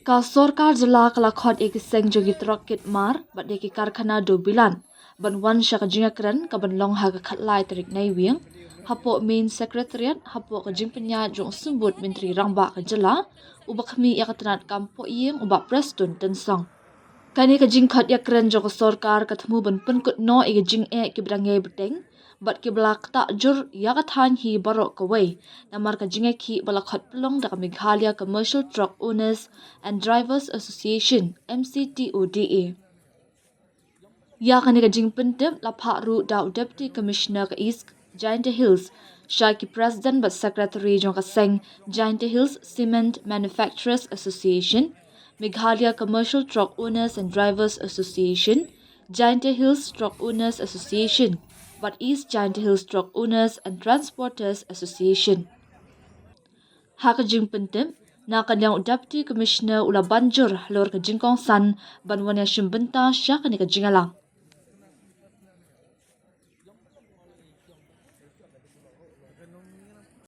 Ka Sorkar jela kala Khot ek seng jogi trok kit mar bat deki karkhana dewbilat ban wan sya ka jingeh ka ban long ha ka khatlai tarik nai weng hapo main secretariat hapo ka jingpenya jong sumbut menteri rangba ka jela ubakhmi ya katnat kampo yeng uba preston ten song kani ka jing Khot iakren jong ka Sorkar ka thmu ban penkut no e ka jingeh ki brangai beteng bat ki blak ta jur ya ka than hi barok ka wei namar ka jingeh ki bala Khot plong da ka Meghalaya Commercial Truck Owners and Drivers Association MCTODA ya kani ka jing pentep la pha ru da deputy commissioner ka East Giant Hills Shaki president but secretary jong ka seng Giant Hills Cement Manufacturers Association Meghalaya Commercial Truck Owners and Drivers Association Giant Hills Truck Owners Association but East Giant Hills Truck Owners and Transporters Association ha ka jing pentep na kanyang deputy commissioner ula banjur lor ka jingkong san banwania shimbenta sya kani ka jingalang